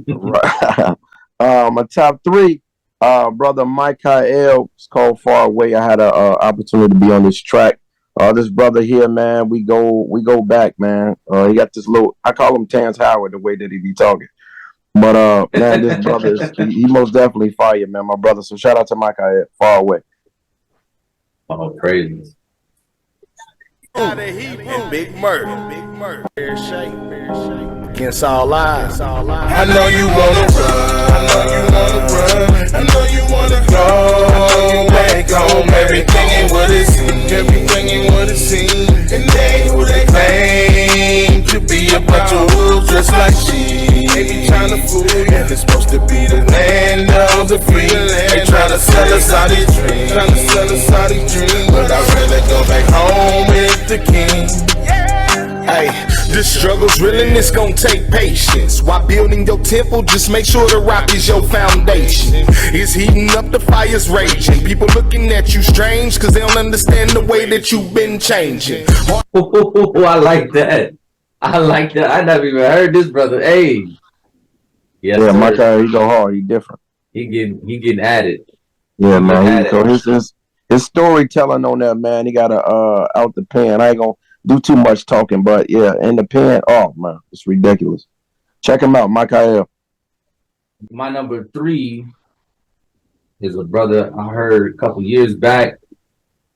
Right. My top three. Brother Michael, it's called Far Away. I had an opportunity to be on this track. This brother here, man, we go back, man. He got this little, I call him Terrence Howard, the way that he be talking. But man, this brother is, he most definitely fire, man, my brother. So shout out to Michael, Far Away. Oh, crazy. And Big Murder. Bear shake. Against all odds. I know you wanna run. I know you wanna go back home. Everything ain't what it seems. And they who they claim to be a bunch of wolves just like she. They be trying to fool you. And it's supposed to be the land of the free. They trying to sell us all these dreams. But I'd rather go back home with the king. Hey, the struggle's real and it's gonna take patience. While building your temple, just make sure the rock is your foundation. It's heating up, the fire's raging. People looking at you strange, cause they don't understand the way that you've been changing. I like that. I never even heard this brother. Hey. Yes, yeah, Michael, he go hard, he different. He getting at it. Yeah, man. His storytelling on that, man, he got out the pen. I ain't gonna do too much talking, but yeah, in the pen, oh man, it's ridiculous. Check him out, Michael. My number 3 is a brother I heard a couple years back.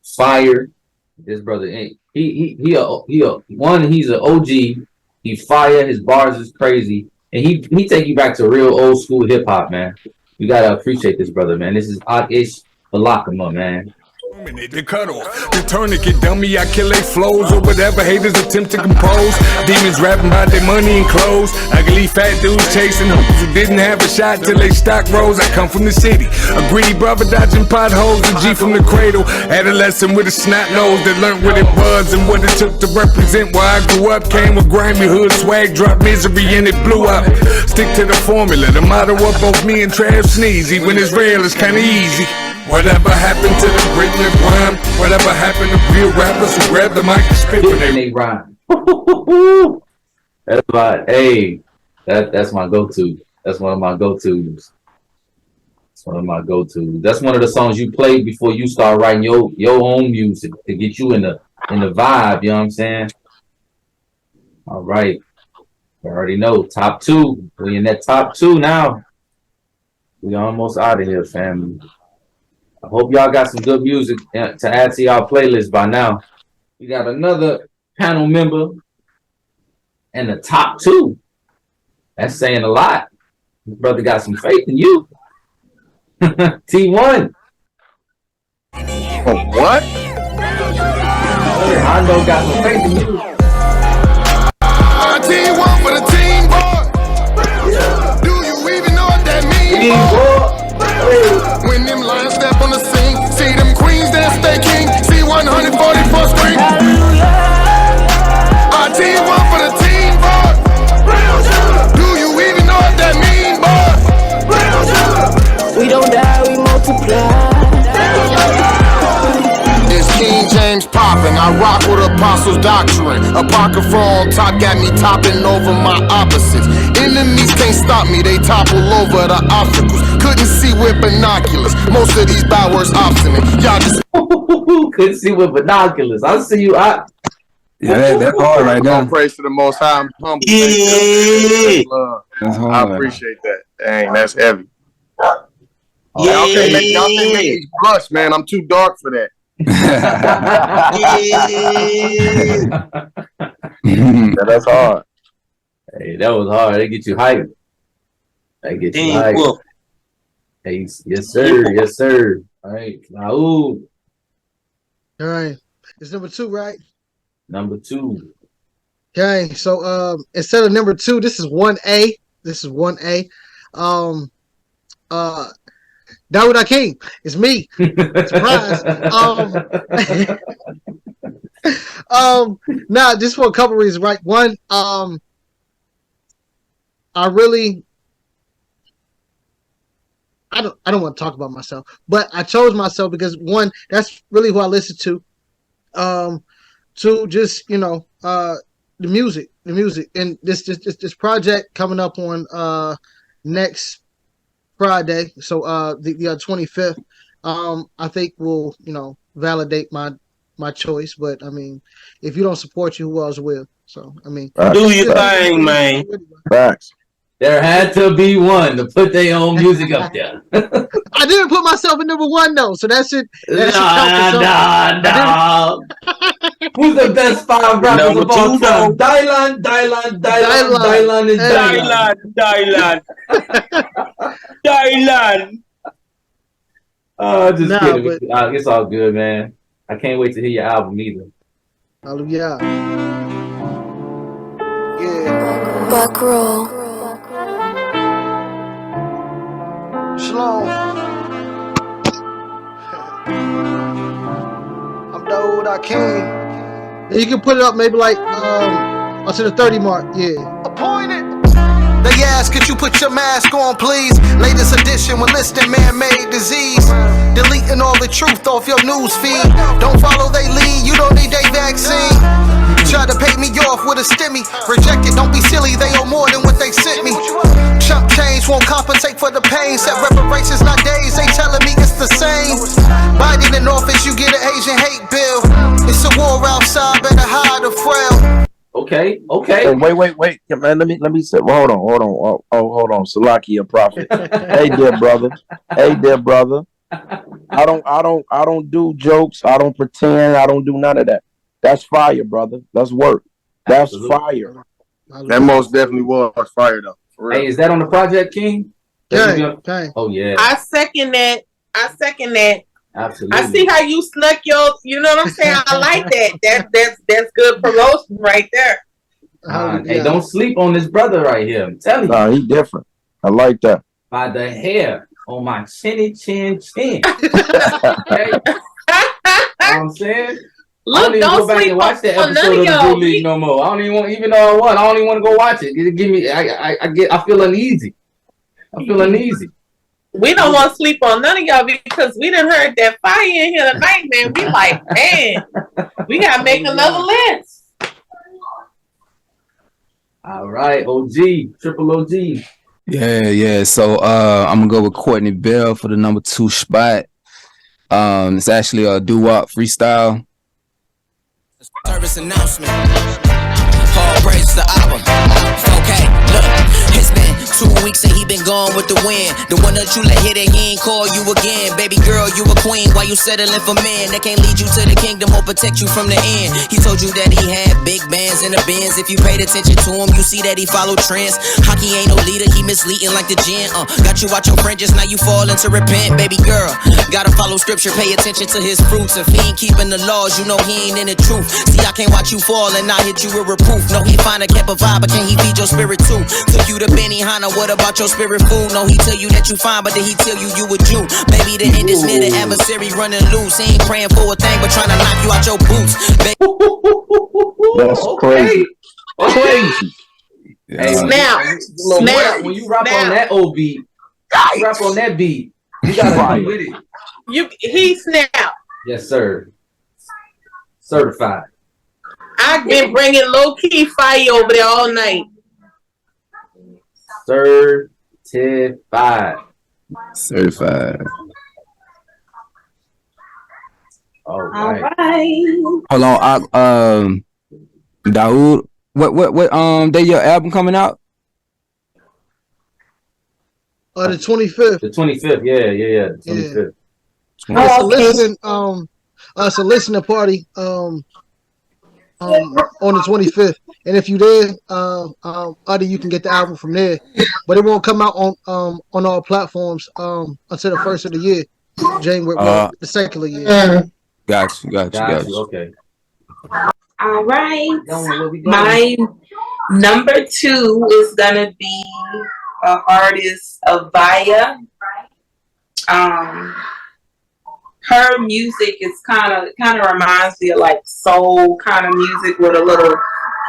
Fire. This brother ain't he's an OG. He fire. His bars is crazy, and he take you back to real old school hip hop, man. You gotta appreciate this brother, man. This is Ish Balakama, man. The cutoff, the tourniquet dummy, I kill they flows or whatever haters attempt to compose. Demons rapping about their money and clothes. Ugly fat dudes chasing hoes who didn't have a shot till they stock rose. I come from the city, a greedy brother dodging potholes. A G from the cradle, adolescent with a snot nose that learned what it was and what it took to represent where I grew up. Came with grimy hood swag, dropped misery and it blew up. Stick to the formula, the motto of both me and Trav Sneezy. When it's real, it's kinda easy. Whatever happened to the written and rhyme? Whatever happened to real rappers who grab the mic and spit when they rhyme? That's my that's my go-to. That's one of my go-tos. That's one of my go-tos. That's one of the songs you play before you start writing your own music to get you in the vibe. You know what I'm saying? All right. You already know top 2. We in that top 2 now. We almost out of here, family. I hope y'all got some good music to add to y'all playlist by now. We got another panel member in the top 2. That's saying a lot. This brother got some faith in you. T1. Oh, what? Hondo got some faith in you. T1 for the team, boy. Do you even know what that means, boy? When them lions step on the scene, see them queens dance they king, see 144 screen. T1 for the team, boy. Do you even know what that mean, boy? We don't die, we multiply. It's King James poppin', I rock with Apostles' doctrine. Apocrypha on top got me topping over my opposites. Enemies can't stop me, they topple over the obstacles. Couldn't see with binoculars, most of these bad words obstinate. Y'all just couldn't see with binoculars. I see you. Yeah, that's hard right now. Praise to the Most High. I'm humble. Yeah. That's hard. I appreciate that. Dang, that's heavy. Yeah. Y'all can't make me blush, man. I'm too dark for that. Yeah, that's hard. Hey, that was hard. They get you hyped. They get you hyped. Whoop. Hey, yes, sir. Yes, sir. All right. Raul. All right. It's number 2, right? Number 2. Okay. So instead of number 2, this is 1A. This is 1A. Dawood Akeem. It's me. Surprise. Now just for a couple reasons, right? One, I don't want to talk about myself, but I chose myself because one, that's really who I listen to. Two, just the music, and this project coming up on next Friday, so the 25th. I think will validate my choice, but I mean, if you don't support you, who else will? So I mean, do your thing, man. Facts. There had to be one to put their own music up there. I didn't put myself in number 1 though, so that should count. No. Who's the best 5 rappers of all time? Dylan, just kidding. It's all good, man. I can't wait to hear your album either. Hallelujah. Yeah. Back row. Shalom. I'm Dawood Akeem. You can put it up maybe like up to the 30 mark. Yeah. appointed. They ask, could you put your mask on, please? Latest edition when listing man-made disease. Deleting all the truth off your news feed. Don't follow they lead, you don't need a vaccine. Try to pay me off with a stimmy. Reject it, don't be silly, they owe more than what they sent me. Chump change won't compensate for the pain. Set reparations, not days, they telling me it's the same. Biden in office, you get an Asian hate bill. It's a war outside, better hide or frail. Okay. Oh, wait, yeah, man. Let me say. Well, hold on. Salakia, prophet. Hey, dear brother. I don't do jokes. I don't pretend. I don't do none of that. That's fire, brother. That's work. That's fire. That most definitely was fire, though. For real. Hey, is that on the Project King? Gang. Oh yeah. I second that. Absolutely. I see how you snuck your. You know what I'm saying? I like that. That's good promotion right there. Hey, don't sleep on this brother right here. I'm telling you. Nah, he different. I like that. By the hair on my chinny chin chin. Okay? You know what I'm saying? Look, I don't even don't go back sleep and watch that on episode none of of the y'all. Blue League no more. I don't even want, even though I won, I don't even want to go watch it. It give me, I feel uneasy. I feel uneasy. We don't want to sleep on none of y'all because we done heard that fire in here tonight, man. We like, man, we gotta make another list. All right, OG, triple OG. Yeah. So I'm gonna go with Courtney Bell for the number 2 spot. It's actually a doo-wop freestyle. Service announcement. Paul praise the album. Okay, look, it's been 2 weeks and he been gone with the wind. The one that you let hit it, he ain't call you again. Baby girl, you a queen. Why you settling for men that can't lead you to the kingdom or protect you from the end? He told you that he had big bands in the bins. If you paid attention to him, you see that he followed trends. Hockey ain't no leader, he misleading like the gin. Got you out your fringes, now you fall into repent. Baby girl, gotta follow scripture, pay attention to his fruits. If he ain't keeping the laws, you know he ain't in the truth. See, I can't watch you fall and not hit you with reproof. No, he find a kept a vibe, but can he feed your spirit too? Took you to Benihana, what about your spirit food? No, he tell you that you fine, but then he tell you you a Jew. Baby, the end is near, the adversary running loose. He ain't praying for a thing, but trying to knock you out your boots. That's crazy. Crazy. Hey, Snap. When you rap on that OB, you rap on that beat, you gotta be with it. He snapped. Yes, sir. Certified. I've been bringing low key fire over there all night. Certified. All right. Hold on, Daoud. What day your album coming out? The 25th. The 25th, yeah. The 25th. It's a listening party on the 25th, and if you there, Uddy, you can get the album from there, but it won't come out on all platforms until the first of the year, January, the secular year. Got you. Okay. All right. My number 2 is gonna be an artist, Avaya. Her music is kind of reminds me of like soul kind of music with a little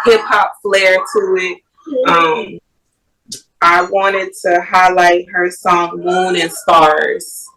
hip hop flair to it. I wanted to highlight her song "Moon and Stars."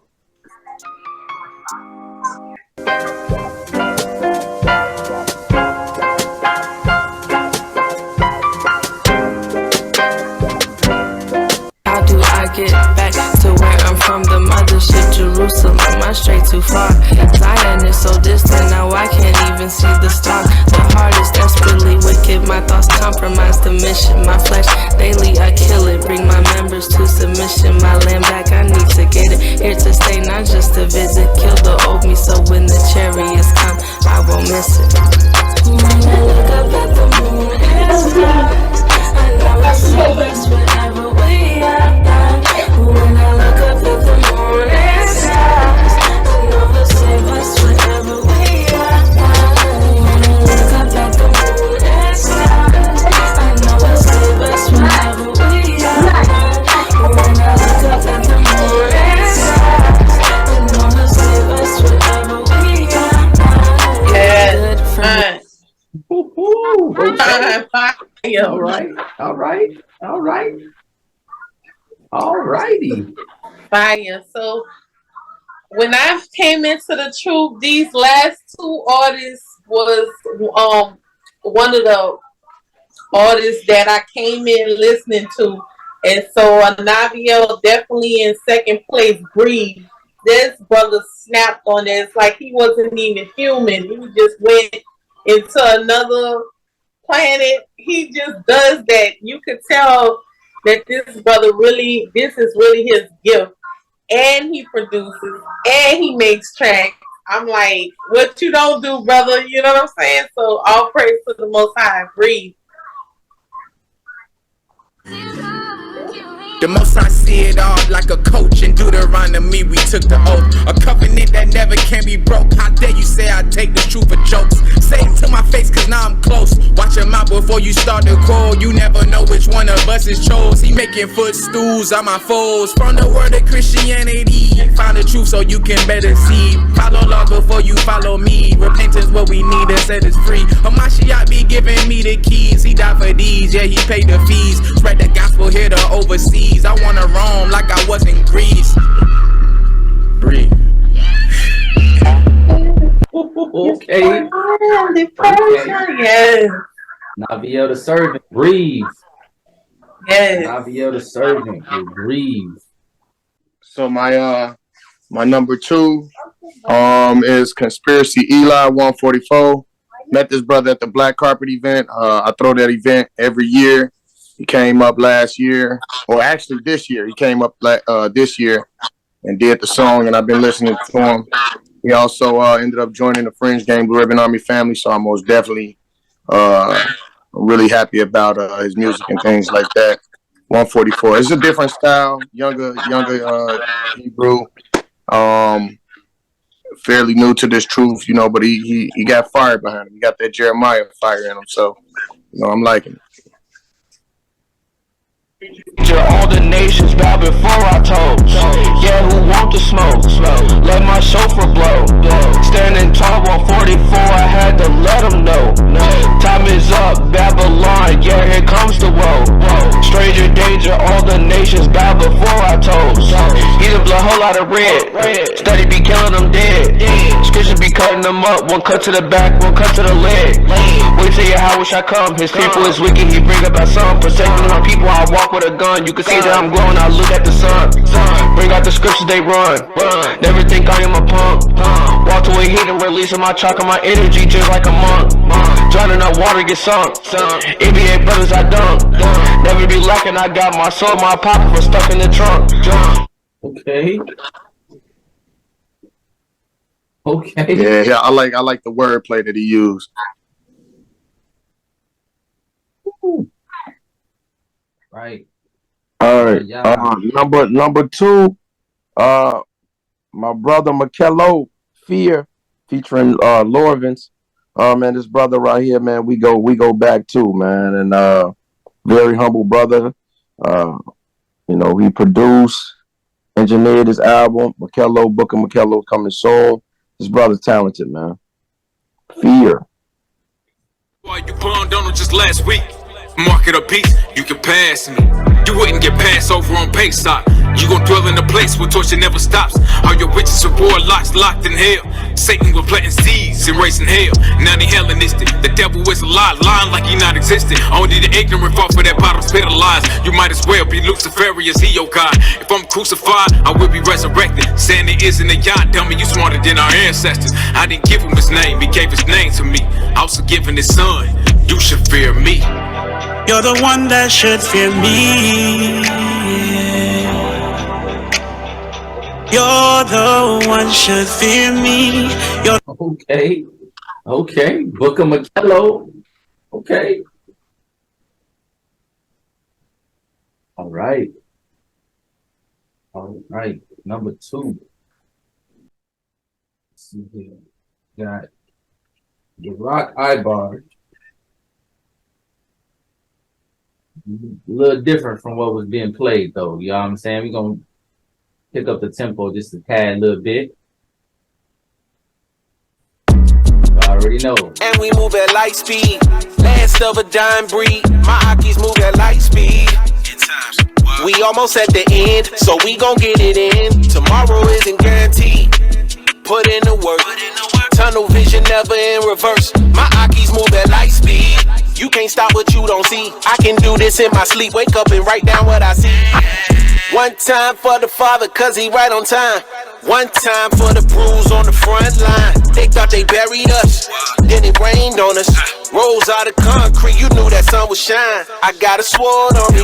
How do I get back to where I'm from? The mothership, Jerusalem. Am I straight too far? Zion is so distant now I can't even see the star. The heart is desperately wicked. My thoughts compromise the mission. My flesh daily I kill it. Bring my members to submission. My land back, I need to get it. Here to stay, not just to visit. Kill the old me so when the chariots come, I won't miss it. When I look up at the moon and stars, I know it's so best wherever we are. When I look up at the moon and stars, I know it'll save us wherever we are. When I look up at the moon and stars, I know it'll save us wherever we are. When I look up at the moon and stars, I know it'll save us wherever we are. Yes, fine. All righty. Fire. So when I came into the truth, these last 2 artists was one of the artists that I came in listening to. And so Naviel definitely in second place. Breathe. This brother snapped on it. It's like he wasn't even human. He just went into another planet. He just does that. You could tell that this brother really, this is really his gift. And he produces and he makes tracks. I'm like, what you don't do, brother? You know what I'm saying? So all praise to the Most High. Breathe. The most I see it all like like a coach. In Deuteronomy, we took the oath. A covenant that never can be broke. How dare you say I take the truth for jokes? Say it to my face, cause now I'm close. Watch your mouth before you start to call. You never know which one of us is chose. He making footstools on my foes. From the word of Christianity, find the truth so you can better see. Follow laws before you follow me. Repentance what we need to set us free. Hamashiach be giving me the keys. He died for these, yeah, he paid the fees. Spread the gospel here to overseas. I wanna roam like I was in Greece. Breathe. Okay. Yes. Navio the servant, breathe. Yes. Navio the servant, breathe. So my number 2 is Conspiracy Eli 144. Met this brother at the Black Carpet event. I throw that event every year. He came up last year, or actually this year. He came up this year and did the song, and I've been listening to him. He also ended up joining the Fringe Gang Blue Ribbon Army family, so I'm most definitely really happy about his music and things like that. 144. It's a different style, younger Hebrew. Fairly new to this truth, you know, but he got fire behind him. He got that Jeremiah fire in him, so you know I'm liking it. All the nations bow before I told. Yeah, who want to smoke? Let my chauffeur blow. Standing tall 144, I had to let them know. Time is up, Babylon. Yeah, here comes the woe. Stranger danger, all the nations bow before I told. He done blow a whole lot of red. Steady be killing them dead. Scripture be cutting them up. One cut to the back, one cut to the leg. Wait till your how wish I come. His people is wicked, he bring about some. Protecting my people, I walk with a gun. You can see that I'm glowing, I look at the sun. Bring out the scriptures, they run. Never think I am a punk. Walk away heat and releasing my chalk and my energy just like a monk. Drowning up water, get sunk. NBA brothers, I dunk. Never be lacking, I got my soul, my pocket was stuck in the trunk. Okay. Okay. Yeah, I like the wordplay that he used. Right. All right. Number 2, my brother Makello Fear, featuring Lorvins. Man, this brother right here, man, we go back too, man, and very humble brother. You know, he produced, engineered this album. Makello, Book of Makello coming soon. This brother's talented, man. Fear. Boy, you burned on him just last week. Market a piece, you can pass me. You wouldn't get passed over on Payside. You gon' dwell in a place where torture never stops. All your witches are warlocks locked in hell. Satan was planting seeds and raising hell. Now they Hellenistic. The devil is a lie, lying like he not existing. Only the ignorant fall for that bottom spit of lies. You might as well be Luciferius, he your God. If I'm crucified, I will be resurrected. Saying it isn't a yacht, dummy, you smarter than our ancestors. I didn't give him his name, he gave his name to me. Also giving his son, you should fear me. You're the one that should fear me. You're the one should fear me. You're Okay. Book of Makello. Okay. All right. Number 2. Let's see here. Got the Rock Ibar. A little different from what was being played, though. You know what I'm saying? We're going to pick up the tempo just a tad, little bit. I already know. And we move at light speed. Last of a dime breed. My Akis move at light speed. We almost at the end, so we gon' get it in. Tomorrow isn't guaranteed. Put in the work. Tunnel vision never in reverse. My Akis move at light speed. You can't stop what you don't see. I can do this in my sleep. Wake up and write down what I see. One time for the Father, cause he right on time. One time for the bruise on the front line. They thought they buried us, then it rained on us. Rolls out of concrete, you knew that sun would shine. I got a sword on me,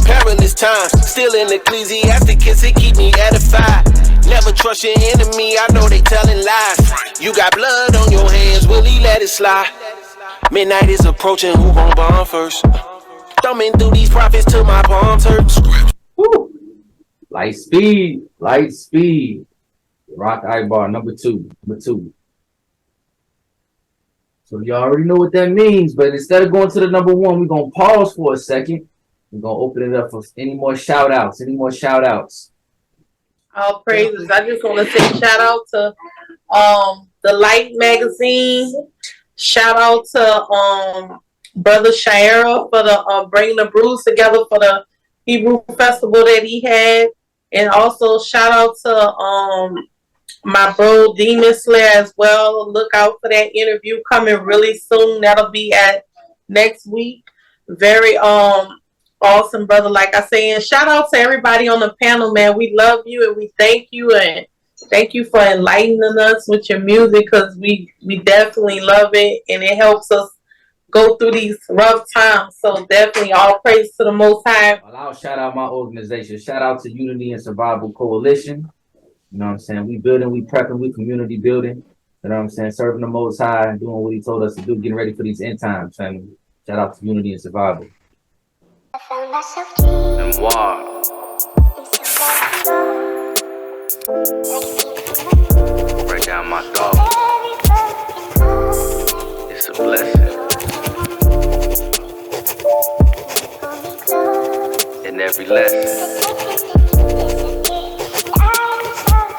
perilous times. Still in Ecclesiasticus, it keep me edified. Never trust your enemy, I know they telling lies. You got blood on your hands, will he let it slide? Midnight is approaching, who gon' bomb first? Thumbing through these prophets till my palms hurt. Light speed. Rock Ibar, number two. So you already know what that means, but instead of going to the number one, we're gonna pause for a second. We're gonna open it up for any more shout outs. All praises. I just want to say shout out to the Light magazine. Shout out to Brother Shaira for the bringing the brews together for the Hebrew festival that he had, and also shout out to my bro Demon Slayer as well. Look out for that interview coming really soon. That'll be at next week. Very awesome, brother. Like I say, and shout out to everybody on the panel, man. We love you and we thank you, and thank you for enlightening us with your music, because we definitely love it and it helps us go through these rough times. So definitely all praise to the Most High. Well, I'll shout out my organization. Shout out to Unity and Survival Coalition. You know what I'm saying? We building, we prepping, we community building. You know what I'm saying? Serving the Most High and doing what he told us to do, getting ready for these end times, family. Shout out to Unity and Survival. Memoir. Write down my thoughts. It's a blessing. In every lesson.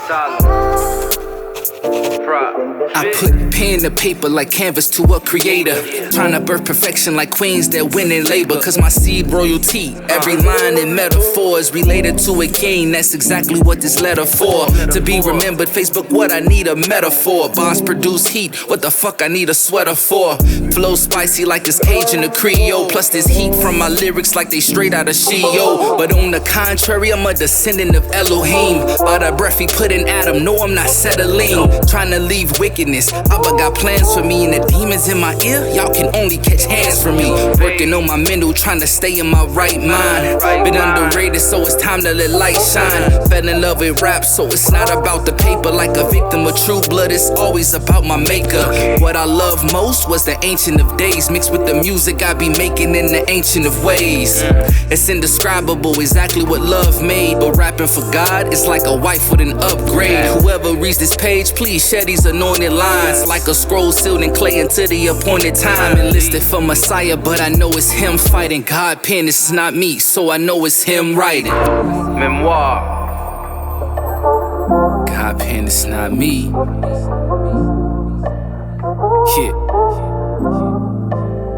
Solid. I put pen to paper like canvas to a creator. Trying to birth perfection like queens that win in labor. Cause my seed royalty. Every line in metaphor is related to a king. That's exactly what this letter for. To be remembered, Facebook, what I need a metaphor. Bonds produce heat, what the fuck I need a sweater for. Flow spicy like this Cajun or Creole. Plus this heat from my lyrics like they straight out of Shio. But on the contrary, I'm a descendant of Elohim. By the breath he put in Adam, no I'm not settling. Trying to leave wickedness, Abba got plans for me. And the demons in my ear, y'all can only catch hands from me. Working on my mental, trying to stay in my right mind. Been underrated, so it's time to let light shine. Fell in love with rap, so it's not about the paper. Like a victim of true blood, it's always about my maker. What I love most was the ancient of days, mixed with the music I be making in the ancient of ways. It's indescribable, exactly what love made. But rapping for God is like a wife with an upgrade. Whoever reads this page, please share these anointed lines. Like a scroll sealed in clay until the appointed time. Enlisted for Messiah, but I know it's him fighting. God pen, it's not me, so I know it's him writing. Memoir. God pen, it's not me. Yeah.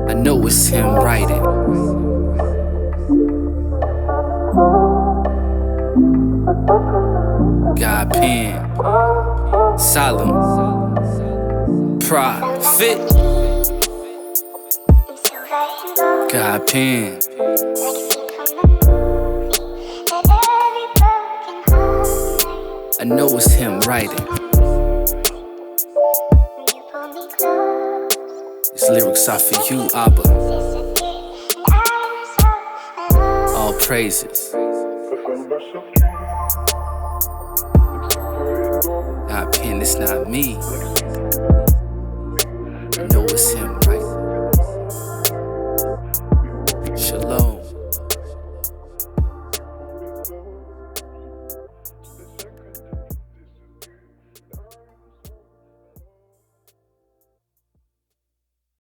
I know it's him writing. God pen. Solemn. Prophet. God pen. I know it's him writing. These lyrics are for you, Abba. All praises. God pen, it's not me. I know it's him.